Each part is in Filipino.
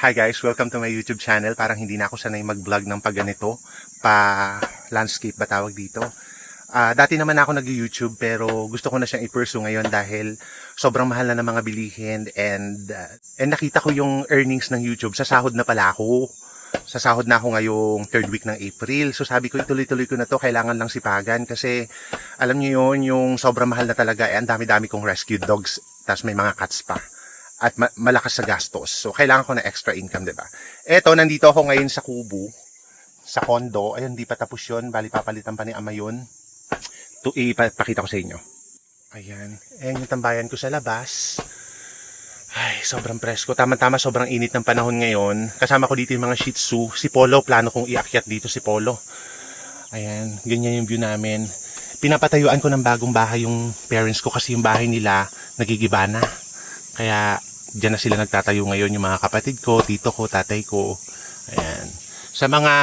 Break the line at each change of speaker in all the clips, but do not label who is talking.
Hi guys, welcome to my YouTube channel. Parang hindi na ako sanay mag-vlog ng pagganito, pa landscape ba tawag dito. Dati naman ako nag-YouTube pero gusto ko na siyang i-pursue ngayon dahil sobrang mahal na ng mga bilihin and nakita ko yung earnings ng YouTube. Sa sahod na pala ako. Sa sahod na ako ngayong third week ng April. So sabi ko ituloy-tuloy ko na to, kailangan lang sipagan kasi alam niyo yun, yung sobrang mahal na talaga. Ang dami-dami kong rescued dogs, tas may mga cats pa. At malakas sa gastos. So, kailangan ko na extra income, diba? Eto, nandito ako ngayon sa Kubo, sa condo. Ayun, di pa tapos yun. Bali, papalitan pa ni Ama yun. Ipakita ko sa inyo. Ayan. Ayan yung tambayan ko sa labas. Ay, sobrang presko. Tama-tama, sobrang init ng panahon ngayon. Kasama ko dito yung mga Shih Tzu. Si Polo, plano kong iakyat dito si Polo. Ayan, ganyan yung view namin. Pinapatayuan ko ng bagong bahay yung parents ko kasi yung bahay nila nagigiba na. Kaya, diyan na sila nagtatayo ngayon yung mga kapatid ko, tito ko, tatay ko. Ayan. Sa mga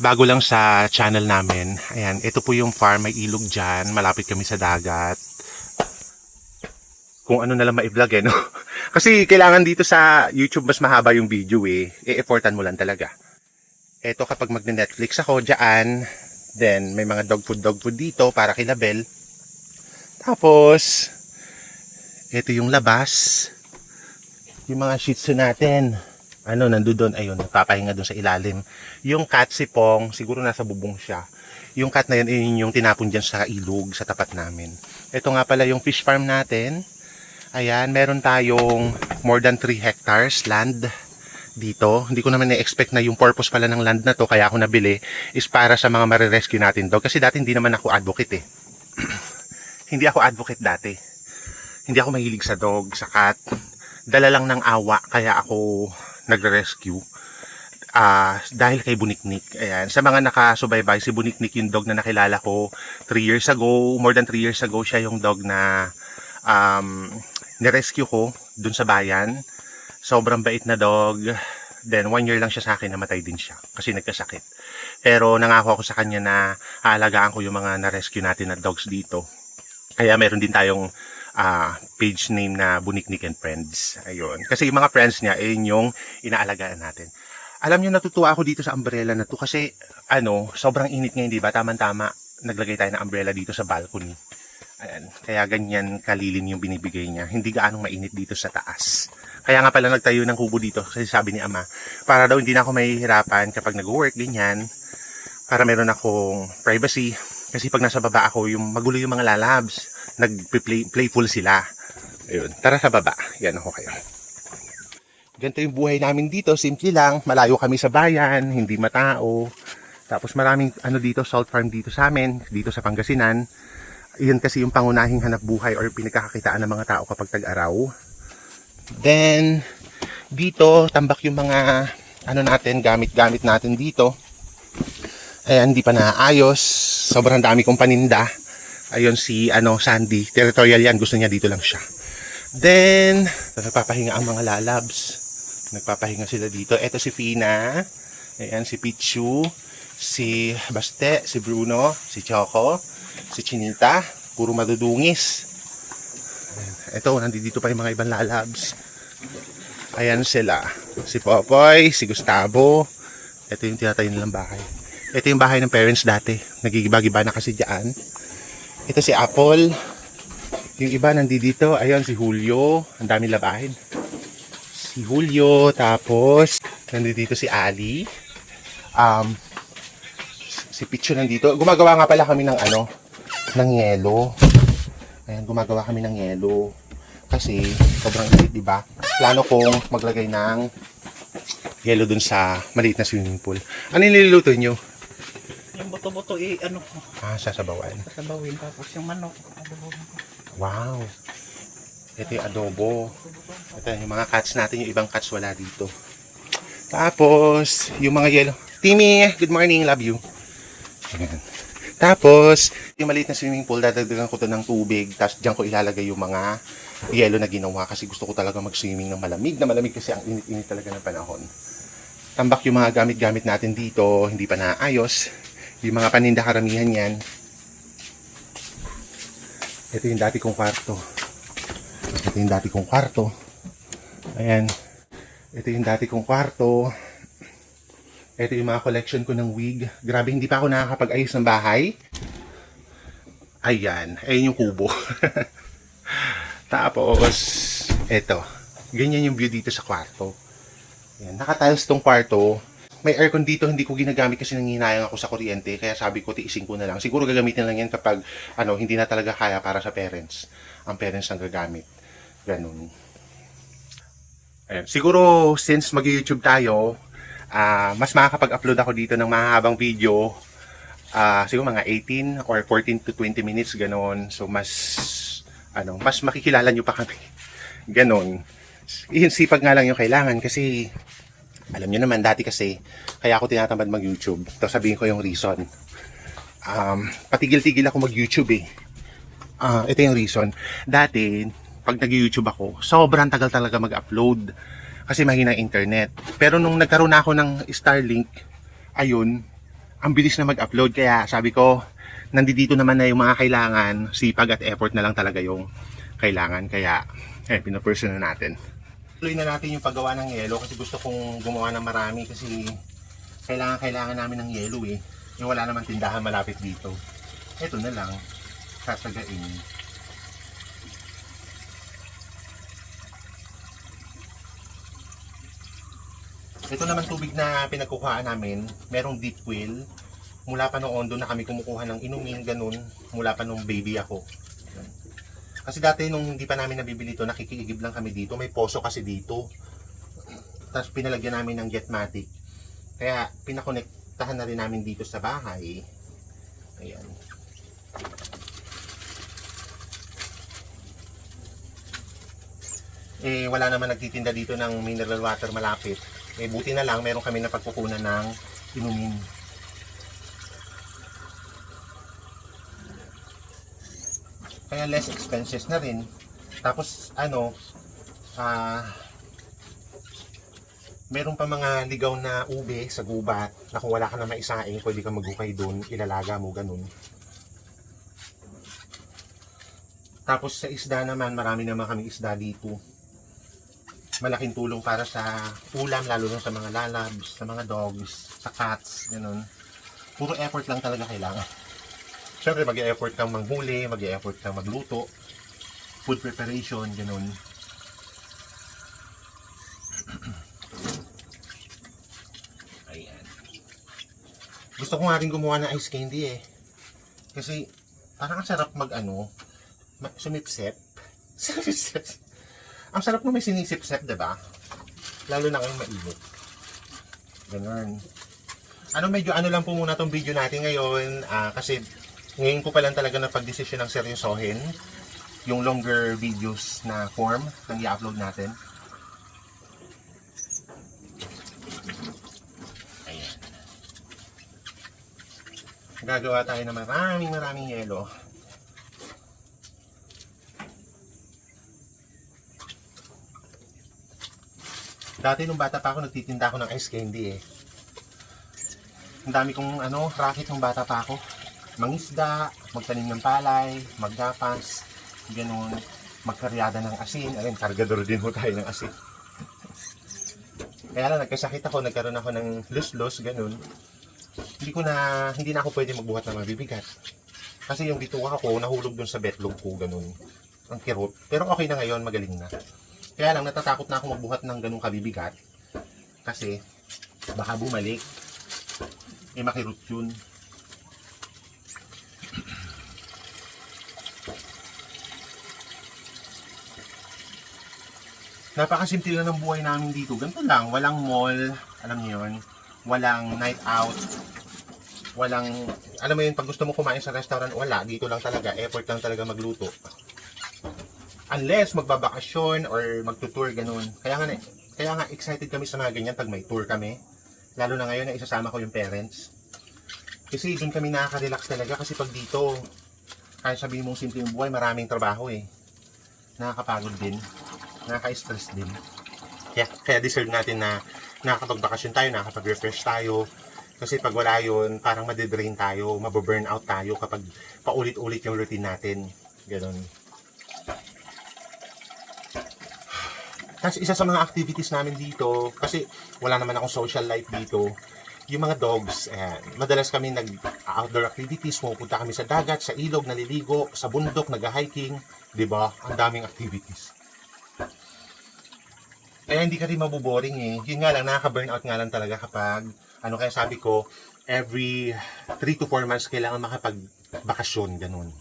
bago lang sa channel namin, ayan, ito po yung farm, may ilog dyan, malapit kami sa dagat. Kung ano na lang ma-vlog no? Kasi kailangan dito sa YouTube mas mahaba yung video i-effortan mo lang talaga. Ito kapag magne-Netflix ako, dyan, then may mga dog food dito para kila Bell. Tapos, ito yung labas. Yung mga Shih Tzu natin. Nandun, ayun, nagpapahinga doon sa ilalim. Yung cat si Pong, siguro nasa bubong siya. Yung cat na yun yung tinapon dyan sa ilog, sa tapat namin. Ito nga pala yung fish farm natin. Ayan, meron tayong more than 3 hectares land dito. Hindi ko naman na-expect na yung purpose pala ng land na to, kaya ako nabili, is para sa mga marirescue natin dog. Kasi dati hindi naman ako advocate Hindi ako advocate dati. Hindi ako mahilig sa dog, sa cat. Dala lang ng awa, kaya ako nagre-rescue. Dahil kay Buniknik. Ayan. Sa mga nakasubaybay, si Buniknik yung dog na nakilala ko 3 years ago. More than 3 years ago, siya yung dog na nirescue ko dun sa bayan. Sobrang bait na dog. Then 1 year lang siya sa akin, namatay din siya kasi nagkasakit. Pero nangako ako sa kanya na aalagaan ko yung mga na-rescue natin na dogs dito. Kaya meron din tayong page name na Buniknik and Friends. Ayun. Kasi yung mga friends niya, yung inaalagaan natin. Alam niyo, natutuwa ako dito sa umbrella na to kasi, sobrang init ngayon, di ba? Tama-tama, naglagay tayo ng umbrella dito sa balcony. Ayan. Kaya ganyan kalilim yung binibigay niya. Hindi gaanong mainit dito sa taas. Kaya nga pala nagtayo ng kubo dito kasi sabi ni Ama, para daw hindi na ako mahihirapan kapag nag-work, ganyan. Para meron akong privacy. Kasi pag nasa baba ako, yung magulo yung mga lalabs. Nag-playful sila. Ayun, tara sa baba. Yan ako kayo. Ganito yung buhay namin dito. Simple lang. Malayo kami sa bayan. Hindi matao. Tapos maraming dito, salt farm dito sa amin. Dito sa Pangasinan. Iyan kasi yung pangunahing hanap buhay or pinagkakakitaan ng mga tao kapag tag-araw. Then, dito, tambak yung mga natin, gamit-gamit natin dito. Ayan, hindi pa naayos. Sobrang dami kong paninda. Ayun si Sandy, territorial yan, gusto niya dito lang siya. Then, nagpapahinga ang mga lalabs. Nagpapahinga sila dito. Ito si Fina, ayan si Pichu, si Baste, si Bruno, si Choco, si Chinita, puro madudungis. Ito, nandito pa yung mga ibang lalabs. Ayan sila, si Popoy, si Gustavo. Ito yung tinatayo nilang bahay. Ito yung bahay ng parents dati. Nagigiba-giba na kasi dyan. Ito si Apple. Yung iba nandito. Ayun si Julio. Ang dami labahin. Si Julio. Tapos nandito si Ali. Si Pichu nandito. Gumagawa nga pala kami ng ng yelo. Ayan, gumagawa kami ng yelo. Kasi sobrang init, diba? Plano kong maglagay ng yelo dun sa maliit na swimming pool. Ano niluluto nyo?
Yung buto-buto
Sasabawan.
sabawin tapos yung manok.
Wow. Ito yung adobo. Ito yung mga cats natin. Yung ibang cats wala dito. Tapos, yung mga yelo. Timmy, good morning. Love you. Ayan. Tapos, yung maliit na swimming pool, dadagdagan ko to ng tubig. Tapos, dyan ko ilalagay yung mga yelo na ginawa. Kasi gusto ko talaga mag-swimming ng malamig. Na malamig kasi ang init-init talaga ng panahon. Tambak yung mga gamit-gamit natin dito. Hindi pa naayos. Yung mga paninda karamihan yan. Ito yung dati kong kwarto. Ayan. Ito yung dati kong kwarto. Ito yung mga collection ko ng wig. Grabe, hindi pa ako nakakapag-ayos ng bahay. Ayan. Ayan yung kubo. Tapos, ito. Ganyan yung view dito sa kwarto. Ayan. Nakatiles tong kwarto. May aircon dito, hindi ko ginagamit kasi nangihinayang ako sa kuryente. Kaya sabi ko, tiisin ko na lang. Siguro gagamitin lang yan kapag hindi na talaga kaya para sa parents. Ang parents ang gagamit. Ganun. Ayan. Siguro, since mag-YouTube tayo, mas makakapag-upload ako dito ng mahabang video. Siguro mga 18 or 14 to 20 minutes, ganon. So, mas makikilala nyo pa kami. Ganon. Sipag nga lang yung kailangan kasi, alam nyo naman, dati kasi, kaya ako tinatamad mag-YouTube. Tapos sabihin ko yung reason. Patigil-tigil ako mag-YouTube eh. Ito yung reason. Dati, pag nag-YouTube ako, sobrang tagal talaga mag-upload. Kasi mahina internet. Pero nung nagkaroon na ako ng Starlink, ayun, ang bilis na mag-upload. Kaya sabi ko, nandito naman na yung mga kailangan, sipag at effort na lang talaga yung kailangan. Kaya, pinaperson na natin. Tuloy na natin yung paggawa ng yelo kasi gusto kong gumawa ng marami kasi kailangan namin ng yelo eh. Yung wala naman tindahan malapit dito. Ito na lang, sasagain. Ito naman tubig na pinagkukuhaan namin, merong deep well. Mula pa noon doon na kami kumukuha ng inumin, ganun. Mula pa nung baby ako. Kasi dati nung hindi pa namin nabibili ito, nakikiigib lang kami dito. May poso kasi dito. Tapos pinalagyan namin ng Jetmatic. Kaya pinakonektahan na rin namin dito sa bahay. Ayan. Wala naman nagtitinda dito ng mineral water malapit. Buti na lang, meron kami na pagkukunan ng inumin. Kaya less expenses na rin. Tapos, meron pa mga ligaw na ube sa gubat na kung wala ka na maisaing, pwede ka maghukay doon, ilalaga mo, ganun. Tapos sa isda naman, marami naman kami isda dito. Malaking tulong para sa ulam, lalo na sa mga lalabs, sa mga dogs, sa cats, gano'n. Puro effort lang talaga kailangan. Siyempre, mag-e-effort kang manghuli, mag-e-effort kang magluto, food preparation, gano'n. Ayan. Gusto ko nga rin gumawa ng ice candy eh. Kasi, parang ang sarap sumipsep. Sumipsep. Ang sarap nung may sinisip-sep, diba? Lalo na ngayong mainit. Ganun. Medyo lang po muna tong video natin ngayon. Kasi ngayon ko pa lang talaga na pag-desisyon ng seryosohin yung longer videos na form na i-upload natin. Ayan. Gagawa tayo ng maraming yelo. Dati nung bata pa ako, nagtitinda ako ng ice candy eh. Ang dami kong racket nung bata pa ako. Mangisda, magtanim ng palay, maggapas, gano'n, magkaryada ng asin. Ayun, kargador din ho tayo ng asin. Kaya lang, nagkasakit ako, nagkaroon ako ng lus-lus, gano'n. Hindi na ako pwede magbuhat ng mabibigat. Kasi yung bituka ko, nahulog dun sa betlog ko, gano'n. Ang kirot. Pero okay na ngayon, magaling na. Kaya lang, natatakot na ako magbuhat ng ganung kabibigat. Kasi, baka bumalik. Makirot yun. Napakasimple lang ng buhay namin dito. Ganito lang, walang mall. Alam niyo yun. Walang night out. Alam mo yun, pag gusto mo kumain sa restaurant, wala. Dito lang talaga. Effort lang talaga magluto. Unless magbabakasyon or magtutour, ganun. Kaya nga excited kami sa mga ganyan pag may tour kami. Lalo na ngayon na isasama ko yung parents. Kasi doon kami nakaka-relax talaga kasi pag dito, kaya sabihin mong simple yung buhay, maraming trabaho eh. Nakakapagod din. Nakaka-stress din. Kaya deserve natin na nakakapag-bakasyon tayo, nakakapag-refresh tayo. Kasi pag wala yun, parang madidrain tayo, mababurn out tayo kapag paulit-ulit yung routine natin. Ganun. Tapos isa sa mga activities namin dito, kasi wala naman akong social life dito, yung mga dogs, madalas kami nag-outdoor activities, pupunta kami sa dagat, sa ilog, naliligo, sa bundok, nag-hiking, di ba? Ang daming activities. Kaya hindi ka rin mabuboring eh. Yun nga lang, nakaka-burnout nga lang talaga kapag, kaya sabi ko, every 3 to 4 months kailangan makapag-bakasyon, ganun.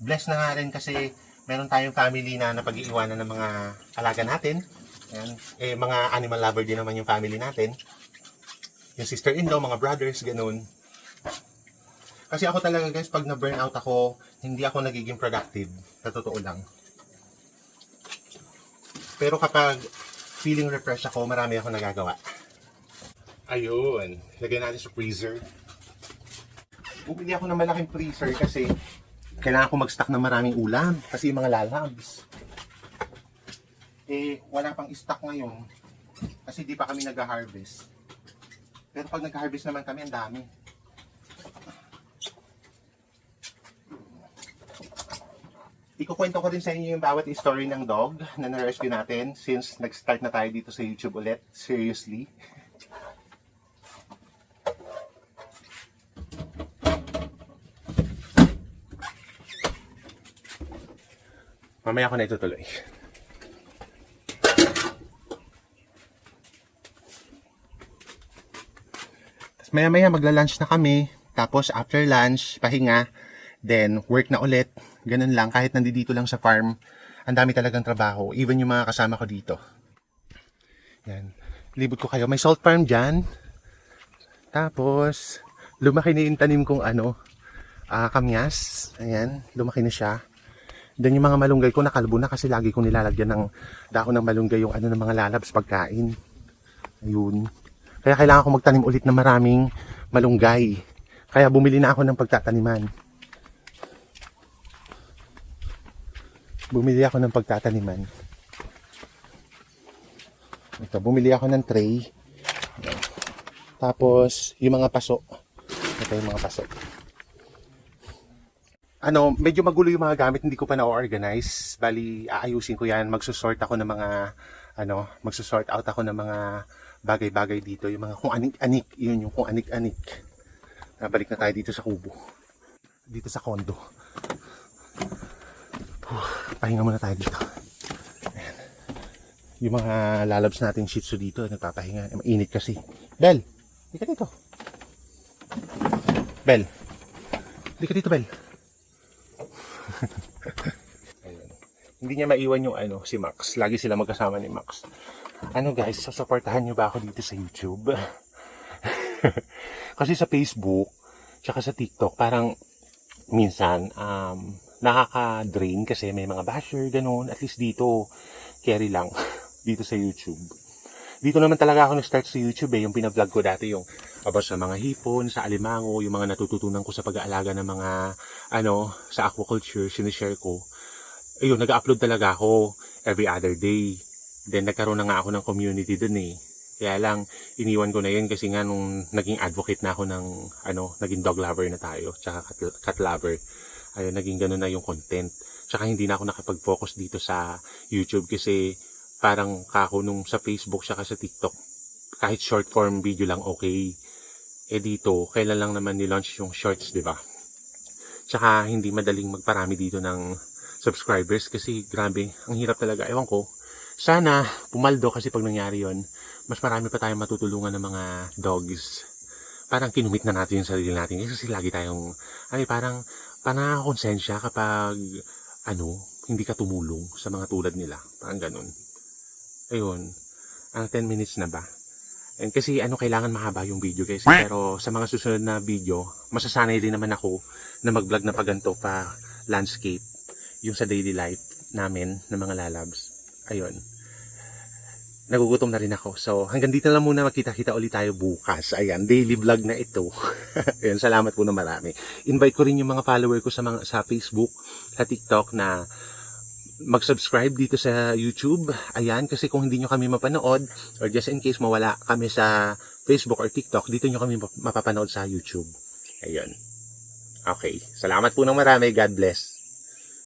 Blessed na nga rin kasi meron tayong family na napag-iiwanan ng mga alaga natin. Ayan. Mga animal lover din naman yung family natin. Yung sister-in-law, mga brothers, ganun. Kasi ako talaga guys, pag na-burnout ako, hindi ako nagiging productive. Sa totoo lang. Pero kapag feeling refresh ako, marami ako nagagawa. Ayun. Lagyan natin sa freezer. Bumili ako ng malaking freezer kasi kailangan ko mag-stock ng maraming ulam. Kasi yung mga lalabs. Wala pang stock ngayon. Kasi di pa kami nag-harvest. Pero pag nag-harvest naman kami, ang dami. Ikukwento ko rin sa inyo yung bawat story ng dog na na-rescue natin since nag-start na tayo dito sa YouTube ulit. Seriously. Mamaya ko na itutuloy. Tapos maya-maya magla-lunch na kami. Tapos after lunch, pahinga. Then work na ulit. Ganun lang, kahit nandito lang sa farm, ang dami talagang trabaho. Even yung mga kasama ko dito. Yan. Libot ko kayo. May salt farm dyan. Tapos, lumaki na yung tanim kong kamyas. Ayan, lumaki na siya. Then yung mga malunggay ko nakalbo na kasi lagi kong nilalagyan ng dahon ng malunggay yung ng mga lalabs pagkain. Ayun. Kaya kailangan ko magtanim ulit ng maraming malunggay. Kaya bumili na ako ng pagtataniman. Bumili ako ng pagtataniman. Ito, bumili ako ng tray. Tapos, yung mga paso. Ito yung mga paso. Medyo magulo yung mga gamit, hindi ko pa na-organize. Bali, aayusin ko yan. Magsusort ako ng mga, magsusort out ako ng mga bagay-bagay dito. Yung mga kung anik-anik. Yun yung kung anik-anik. Balik na tayo dito sa kubo. Dito sa kondo. Pahinga muna tayo dito. Ayan. Yung mga lalabs nating shih tzu dito, nagpapahinga. Mainit kasi. Bel! Hindi ka dito. Bel! Hindi ka dito, Bel. Ayun. Hindi niya maiwan yung si Max. Lagi sila magkasama ni Max. Guys, sasuportahan niyo ba ako dito sa YouTube? Kasi sa Facebook, tsaka sa TikTok, parang minsan, nakaka-drain kasi may mga basher, ganun. At least dito, carry lang. Dito sa YouTube. Dito naman talaga ako nag-start sa YouTube yung pina-vlog ko dati yung about sa mga hipon, sa alimango, yung mga natututunan ko sa pag-aalaga ng mga, sa aquaculture, sinishare ko. Ayun, nag-upload talaga ako every other day. Then, nagkaroon na nga ako ng community dun eh. Kaya lang, iniwan ko na yun kasi nga nung naging advocate na ako ng, naging dog lover na tayo, tsaka cat lover. Ayun, naging ganun na yung content. Tsaka hindi na ako nakapag-focus dito sa YouTube kasi parang kako nung sa Facebook tsaka sa TikTok, kahit short form video lang okay. Dito, kailan lang naman ni-launch yung shorts, di ba? Tsaka hindi madaling magparami dito ng subscribers kasi grabe, ang hirap talaga. Ewan ko, sana pumaldo kasi pag nangyari yon, mas marami pa tayong matutulungan ng mga dogs. Parang kinumit na natin yung sarili natin kasi lagi tayong, parang nakakonsensya kapag, hindi ka tumulong sa mga tulad nila. Parang ganun. Ayun. 10 minutes na ba? And kasi kailangan mahaba yung video guys. Pero sa mga susunod na video, masasanay din naman ako na mag-vlog na paganto pa landscape. Yung sa daily life namin ng mga lalabs. Ayun. Nagugutom na rin ako. So, hanggang dito lang muna, magkita-kita ulit tayo bukas. Ayan, daily vlog na ito. Ayan, salamat po na marami. Invite ko rin yung mga follower ko sa Facebook, sa TikTok na mag-subscribe dito sa YouTube. Ayan, kasi kung hindi nyo kami mapanood, or just in case mawala kami sa Facebook or TikTok, dito nyo kami mapapanood sa YouTube. Ayun. Okay. Salamat po ng marami. God bless.